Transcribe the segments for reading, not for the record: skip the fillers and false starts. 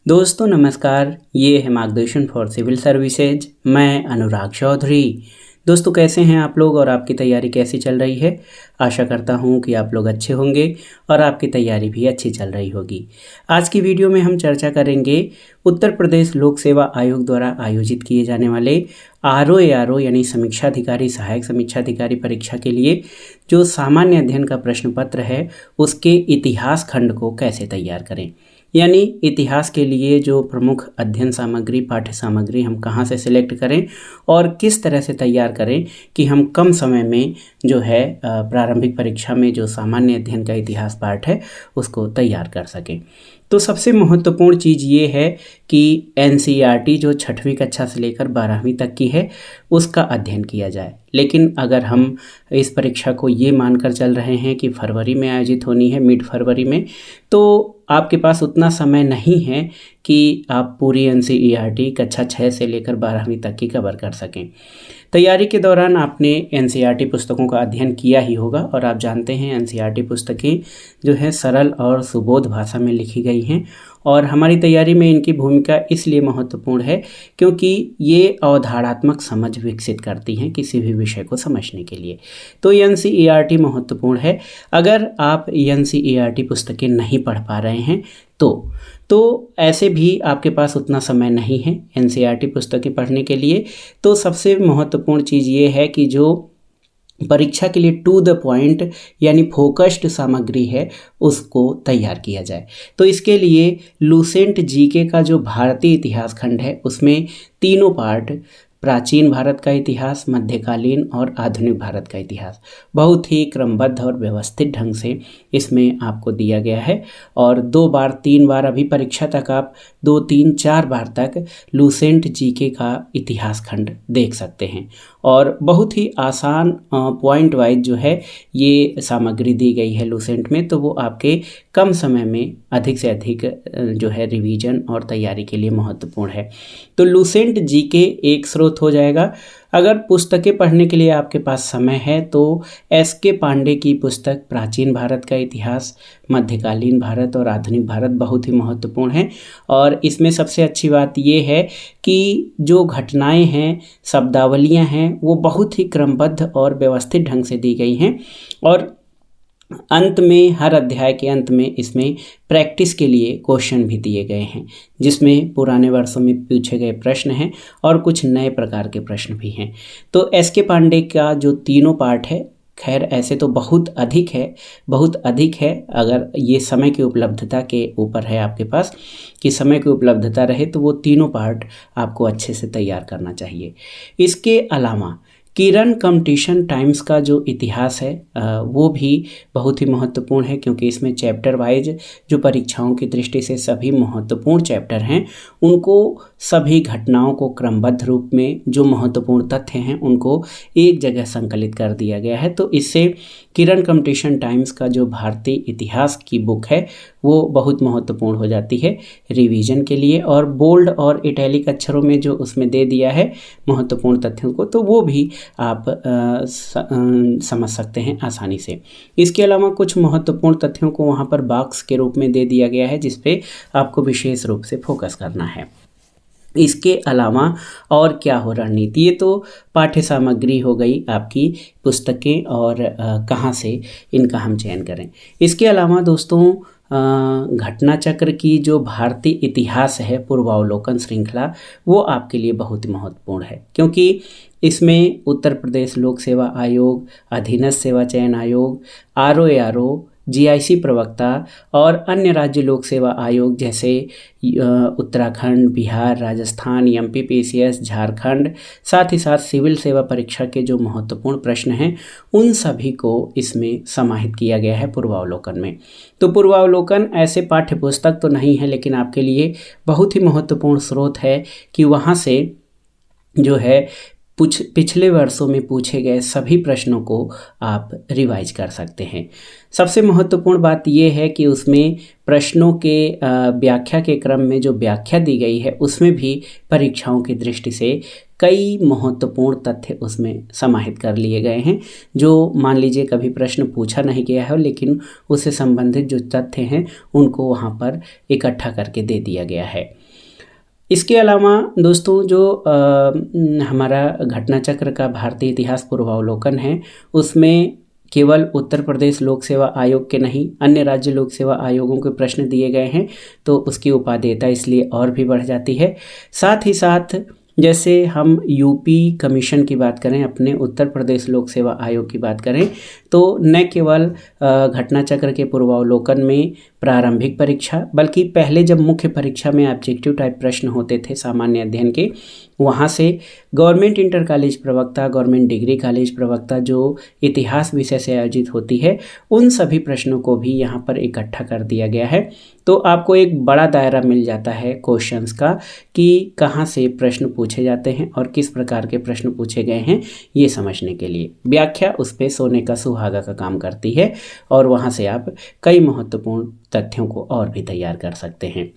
दोस्तों नमस्कार, ये है मार्गदर्शन फॉर सिविल सर्विसेज। मैं अनुराग चौधरी। दोस्तों कैसे हैं आप लोग और आपकी तैयारी कैसी चल रही है। आशा करता हूं कि आप लोग अच्छे होंगे और आपकी तैयारी भी अच्छी चल रही होगी। आज की वीडियो में हम चर्चा करेंगे उत्तर प्रदेश लोक सेवा आयोग द्वारा आयोजित किए जाने वाले RO यानी समीक्षा अधिकारी सहायक समीक्षा अधिकारी परीक्षा के लिए जो सामान्य अध्ययन का प्रश्न पत्र है उसके इतिहास खंड को कैसे तैयार करें। यानी इतिहास के लिए जो प्रमुख अध्ययन सामग्री पाठ्य सामग्री हम कहाँ से सिलेक्ट करें और किस तरह से तैयार करें कि हम कम समय में जो है प्रारंभिक परीक्षा में जो सामान्य अध्ययन का इतिहास पाठ है उसको तैयार कर सकें। तो सबसे महत्वपूर्ण चीज़ ये है कि NCERT जो 6वीं कक्षा से लेकर 12वीं तक की है उसका अध्ययन किया जाए। लेकिन अगर हम इस परीक्षा को ये मानकर चल रहे हैं कि फरवरी में आयोजित होनी है, मिड फरवरी में, तो आपके पास उतना समय नहीं है कि आप पूरी NCERT कक्षा 6 से लेकर 12वीं तक की कवर कर सकें। तैयारी के दौरान आपने NCERT पुस्तकों का अध्ययन किया ही होगा और आप जानते हैं NCERT पुस्तकें जो है सरल और सुबोध भाषा में लिखी गई हैं और हमारी तैयारी में इनकी भूमिका इसलिए महत्वपूर्ण है क्योंकि ये अवधारणात्मक समझ विकसित करती हैं किसी भी विषय को समझने के लिए। तो NCERT महत्वपूर्ण है। अगर आप NCERT पुस्तकें नहीं पढ़ पा रहे हैं तो ऐसे भी आपके पास उतना समय नहीं है NCERT पुस्तकें पढ़ने के लिए। तो सबसे महत्वपूर्ण चीज़ ये है कि जो परीक्षा के लिए टू द पॉइंट यानी फोकस्ड सामग्री है उसको तैयार किया जाए। तो इसके लिए लुसेंट जीके का जो भारतीय इतिहास खंड है उसमें तीनों पार्ट प्राचीन भारत का इतिहास, मध्यकालीन और आधुनिक भारत का इतिहास बहुत ही क्रमबद्ध और व्यवस्थित ढंग से इसमें आपको दिया गया है। और 2 बार 3 बार अभी परीक्षा तक आप 2 3 4 बार तक लुसेंट जीके का इतिहास खंड देख सकते हैं और बहुत ही आसान पॉइंट वाइज जो है ये सामग्री दी गई है लुसेंट में। तो वो आपके कम समय में अधिक से अधिक जो है रिवीजन और तैयारी के लिए महत्वपूर्ण है। तो लुसेंट जीके एक स्रोत हो जाएगा। अगर पुस्तकें पढ़ने के लिए आपके पास समय है तो SK पांडे की पुस्तक प्राचीन भारत का इतिहास, मध्यकालीन भारत और आधुनिक भारत बहुत ही महत्वपूर्ण है। और इसमें सबसे अच्छी बात ये है कि जो घटनाएं हैं, शब्दावलियां हैं, वो बहुत ही क्रमबद्ध और व्यवस्थित ढंग से दी गई हैं। और अंत में हर अध्याय के अंत में इसमें प्रैक्टिस के लिए क्वेश्चन भी दिए गए हैं जिसमें पुराने वर्षों में पूछे गए प्रश्न हैं और कुछ नए प्रकार के प्रश्न भी हैं। तो SK पांडे का जो तीनों पार्ट है, खैर ऐसे तो बहुत अधिक है। अगर ये समय की उपलब्धता के ऊपर है आपके पास कि समय की उपलब्धता रहे तो वो तीनों पार्ट आपको अच्छे से तैयार करना चाहिए। इसके अलावा किरण कंपटीशन टाइम्स का जो इतिहास है वो भी बहुत ही महत्वपूर्ण है क्योंकि इसमें चैप्टर वाइज जो परीक्षाओं की दृष्टि से सभी महत्वपूर्ण चैप्टर हैं उनको सभी घटनाओं को क्रमबद्ध रूप में जो महत्वपूर्ण तथ्य हैं उनको एक जगह संकलित कर दिया गया है। तो इससे किरण कंपटीशन टाइम्स का जो भारतीय इतिहास की बुक है वो बहुत महत्वपूर्ण हो जाती है रिवीजन के लिए। और बोल्ड और इटैलिक अक्षरों में जो उसमें दे दिया है महत्वपूर्ण तथ्यों को तो वो भी आप समझ सकते हैं आसानी से। इसके अलावा कुछ महत्वपूर्ण तथ्यों को वहाँ पर बॉक्स के रूप में दे दिया गया है जिस पे आपको विशेष रूप से फोकस करना है। इसके अलावा और क्या हो रणनीति, ये तो पाठ्य सामग्री हो गई आपकी पुस्तकें और कहाँ से इनका हम चयन करें। इसके अलावा दोस्तों घटना चक्र की जो भारतीय इतिहास है पूर्वावलोकन श्रृंखला वो आपके लिए बहुत महत्वपूर्ण है क्योंकि इसमें उत्तर प्रदेश लोक सेवा आयोग, अधीनस्थ सेवा चयन आयोग, RO GIC प्रवक्ता और अन्य राज्य लोक सेवा आयोग जैसे उत्तराखंड, बिहार, राजस्थान, MP PCS, झारखंड, साथ ही साथ सिविल सेवा परीक्षा के जो महत्वपूर्ण प्रश्न हैं उन सभी को इसमें समाहित किया गया है पूर्वावलोकन में। तो पूर्वावलोकन ऐसे पाठ्य पुस्तक तो नहीं है लेकिन आपके लिए बहुत ही महत्वपूर्ण स्रोत है कि वहाँ से जो है पिछले वर्षों में पूछे गए सभी प्रश्नों को आप रिवाइज कर सकते हैं। सबसे महत्वपूर्ण बात यह है कि उसमें प्रश्नों के व्याख्या के क्रम में जो व्याख्या दी गई है उसमें भी परीक्षाओं की दृष्टि से कई महत्वपूर्ण तथ्य उसमें समाहित कर लिए गए हैं, जो मान लीजिए कभी प्रश्न पूछा नहीं गया है लेकिन उससे संबंधित जो तथ्य हैं उनको वहाँ पर इकट्ठा करके दे दिया गया है। इसके अलावा दोस्तों जो हमारा घटना चक्र का भारतीय इतिहास पूर्वावलोकन है उसमें केवल उत्तर प्रदेश लोक सेवा आयोग के नहीं अन्य राज्य लोक सेवा आयोगों के प्रश्न दिए गए हैं, तो उसकी उपादेयता इसलिए और भी बढ़ जाती है। साथ ही साथ जैसे हम यूपी कमीशन की बात करें, अपने उत्तर प्रदेश लोक सेवा आयोग की बात करें, तो न केवल घटना चक्र के पूर्वावलोकन में प्रारंभिक परीक्षा बल्कि पहले जब मुख्य परीक्षा में ऑब्जेक्टिव टाइप प्रश्न होते थे सामान्य अध्ययन के, वहाँ से गवर्नमेंट इंटर कॉलेज प्रवक्ता, गवर्नमेंट डिग्री कॉलेज प्रवक्ता जो इतिहास विषय से आयोजित होती है, उन सभी प्रश्नों को भी यहाँ पर इकट्ठा कर दिया गया है। तो आपको एक बड़ा दायरा मिल जाता है क्वेश्चंस का कि कहाँ से प्रश्न पूछे जाते हैं और किस प्रकार के प्रश्न पूछे गए हैं, ये समझने के लिए व्याख्या उस पे सोने का सुहागा का काम करती है और वहाँ से आप कई महत्वपूर्ण तथ्यों को और भी तैयार कर सकते हैं।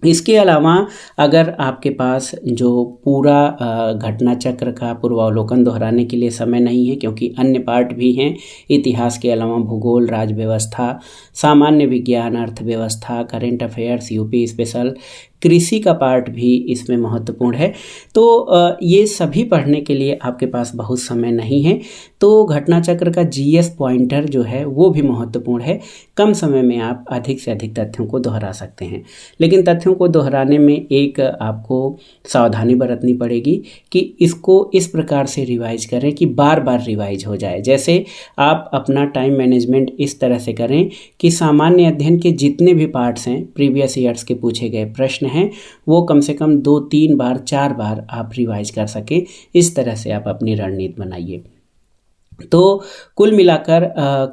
इसके अलावा अगर आपके पास जो पूरा घटना चक्र का पूर्वावलोकन दोहराने के लिए समय नहीं है, क्योंकि अन्य पार्ट भी हैं इतिहास के अलावा भूगोल, राज्य व्यवस्था, सामान्य विज्ञान, अर्थव्यवस्था, करेंट अफेयर्स, यूपी स्पेशल, कृषि का पार्ट भी इसमें महत्वपूर्ण है, तो ये सभी पढ़ने के लिए आपके पास बहुत समय नहीं है, तो घटना चक्र का जीएस पॉइंटर जो है वो भी महत्वपूर्ण है। कम समय में आप अधिक से अधिक तथ्यों को दोहरा सकते हैं, लेकिन तथ्यों को दोहराने में एक आपको सावधानी बरतनी पड़ेगी कि इसको इस प्रकार से रिवाइज करें कि बार बार रिवाइज हो जाए। जैसे आप अपना टाइम मैनेजमेंट इस तरह से करें कि सामान्य अध्ययन के जितने भी पार्ट्स हैं, प्रीवियस ईयर्स के पूछे गए प्रश्न हैं, वो कम से कम 2-3 बार 4 बार आप रिवाइज कर सकें। इस तरह से आप अपनी रणनीति बनाइए। तो कुल मिलाकर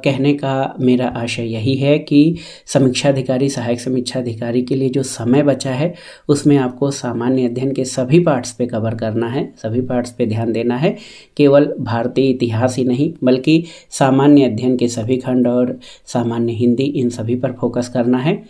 कहने का मेरा आशय यही है कि समीक्षा अधिकारी, सहायक समीक्षा अधिकारी के लिए जो समय बचा है उसमें आपको सामान्य अध्ययन के सभी पार्ट्स पे कवर करना है, सभी पार्ट्स पे ध्यान देना है। केवल भारतीय इतिहास ही नहीं बल्कि सामान्य अध्ययन के सभी खंड और सामान्य हिंदी, इन सभी पर फोकस करना है।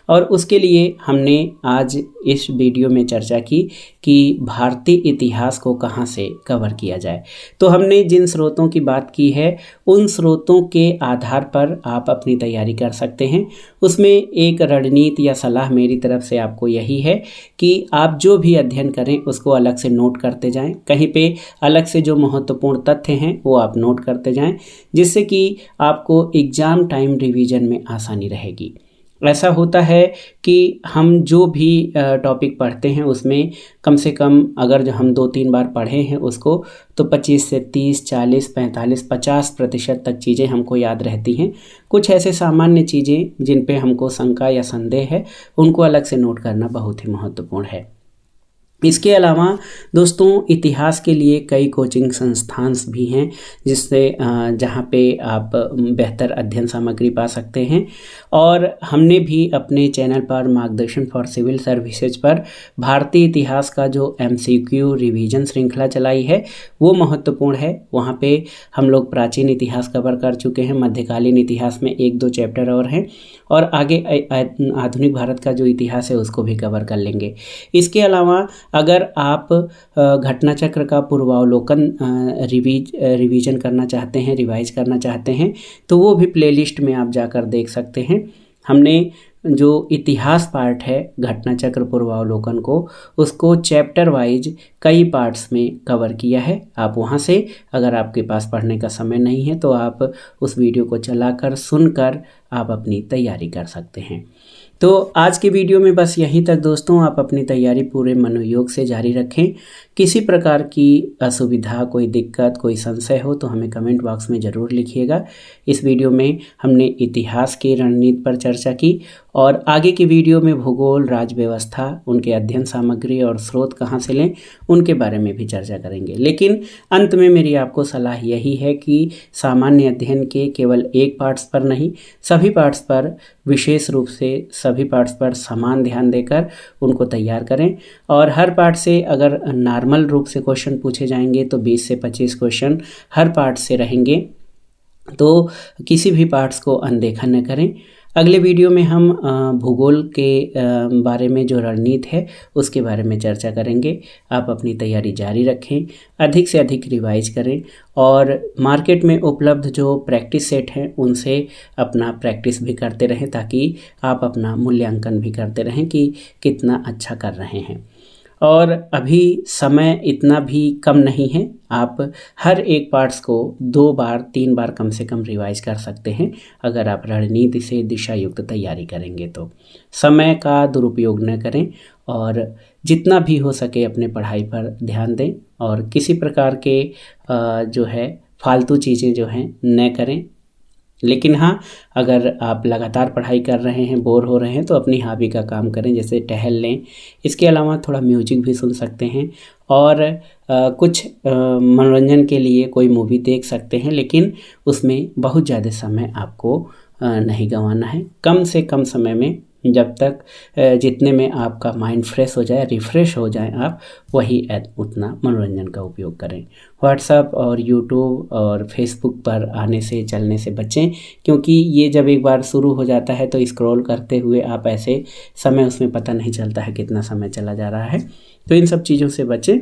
और उसके लिए हमने आज इस वीडियो में चर्चा की कि भारतीय इतिहास को कहाँ से कवर किया जाए। तो हमने जिन स्रोतों की बात की है उन स्रोतों के आधार पर आप अपनी तैयारी कर सकते हैं। उसमें एक रणनीति या सलाह मेरी तरफ से आपको यही है कि आप जो भी अध्ययन करें उसको अलग से नोट करते जाएं, कहीं पे अलग से जो महत्वपूर्ण तथ्य हैं वो आप नोट करते जाएं, जिससे कि आपको एग्ज़ाम टाइम रिवीजन में आसानी रहेगी। ऐसा होता है कि हम जो भी टॉपिक पढ़ते हैं उसमें कम से कम अगर जो हम 2-3 बार पढ़े हैं उसको, तो 25 से 30, 40, 45, 50% तक चीज़ें हमको याद रहती हैं। कुछ ऐसे सामान्य चीज़ें जिन पे हमको शंका या संदेह है उनको अलग से नोट करना बहुत ही महत्वपूर्ण है। इसके अलावा दोस्तों इतिहास के लिए कई कोचिंग संस्थान भी हैं जिससे जहाँ पे आप बेहतर अध्ययन सामग्री पा सकते हैं। और हमने भी अपने चैनल पर मार्गदर्शन फॉर सिविल सर्विसेज पर भारतीय इतिहास का जो MCQ रिवीजन श्रृंखला चलाई है वो महत्वपूर्ण है। वहाँ पे हम लोग प्राचीन इतिहास कवर कर चुके हैं, मध्यकालीन इतिहास में 1-2 चैप्टर और हैं, और आगे आधुनिक भारत का जो इतिहास है उसको भी कवर कर लेंगे। इसके अलावा अगर आप घटना चक्र का पूर्वावलोकन रिवीजन करना चाहते हैं, रिवाइज करना चाहते हैं, तो वो भी प्लेलिस्ट में आप जाकर देख सकते हैं। हमने जो इतिहास पार्ट है घटना चक्र पूर्वावलोकन को, उसको चैप्टर वाइज कई पार्ट्स में कवर किया है। आप वहाँ से अगर आपके पास पढ़ने का समय नहीं है तो आप उस वीडियो को चलाकर सुनकर आप अपनी तैयारी कर सकते हैं। तो आज के वीडियो में बस यहीं तक दोस्तों। आप अपनी तैयारी पूरे मनोयोग से जारी रखें। किसी प्रकार की असुविधा, कोई दिक्कत, कोई संशय हो तो हमें कमेंट बॉक्स में ज़रूर लिखिएगा। इस वीडियो में हमने इतिहास की रणनीति पर चर्चा की और आगे की वीडियो में भूगोल, राज्य व्यवस्था, उनके अध्ययन सामग्री और स्रोत कहाँ से लें उनके बारे में भी चर्चा करेंगे। लेकिन अंत में मेरी आपको सलाह यही है कि सामान्य अध्ययन के केवल एक पार्ट्स पर नहीं, सभी पार्ट्स पर, विशेष रूप से सभी पार्ट्स पर समान ध्यान देकर उनको तैयार करें। और हर पार्ट से अगर नॉर्मल रूप से क्वेश्चन पूछे जाएंगे तो 20 से 25 क्वेश्चन हर पार्ट से रहेंगे, तो किसी भी पार्ट्स को अनदेखा न करें। अगले वीडियो में हम भूगोल के बारे में जो रणनीति है उसके बारे में चर्चा करेंगे। आप अपनी तैयारी जारी रखें, अधिक से अधिक रिवाइज करें और मार्केट में उपलब्ध जो प्रैक्टिस सेट हैं उनसे अपना प्रैक्टिस भी करते रहें, ताकि आप अपना मूल्यांकन भी करते रहें कि कितना अच्छा कर रहे हैं। और अभी समय इतना भी कम नहीं है, आप हर एक पार्ट्स को 2 बार 3 बार कम से कम रिवाइज कर सकते हैं अगर आप रणनीति से दिशा युक्त तैयारी करेंगे तो। समय का दुरुपयोग न करें और जितना भी हो सके अपने पढ़ाई पर ध्यान दें और किसी प्रकार के जो है फालतू चीज़ें जो हैं न करें। लेकिन हाँ, अगर आप लगातार पढ़ाई कर रहे हैं, बोर हो रहे हैं, तो अपनी हॉबी का काम करें, जैसे टहल लें। इसके अलावा थोड़ा म्यूजिक भी सुन सकते हैं और कुछ मनोरंजन के लिए कोई मूवी देख सकते हैं, लेकिन उसमें बहुत ज़्यादा समय आपको नहीं गंवाना है। कम से कम समय में, जब तक जितने में आपका माइंड फ्रेश हो जाए, रिफ़्रेश हो जाए, आप वही उतना मनोरंजन का उपयोग करें। व्हाट्सएप और यूट्यूब और फेसबुक पर आने से चलने से बचें, क्योंकि ये जब एक बार शुरू हो जाता है तो स्क्रॉल करते हुए आप ऐसे समय उसमें पता नहीं चलता है कितना समय चला जा रहा है। तो इन सब चीज़ों से बचें,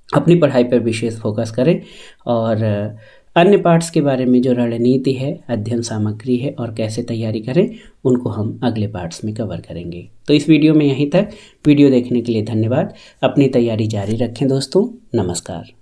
अपनी पढ़ाई पर विशेष फोकस करें और अन्य पार्ट्स के बारे में जो रणनीति है, अध्ययन सामग्री है और कैसे तैयारी करें, उनको हम अगले पार्ट्स में कवर करेंगे। तो इस वीडियो में यहीं तक। वीडियो देखने के लिए धन्यवाद। अपनी तैयारी जारी रखें दोस्तों। नमस्कार।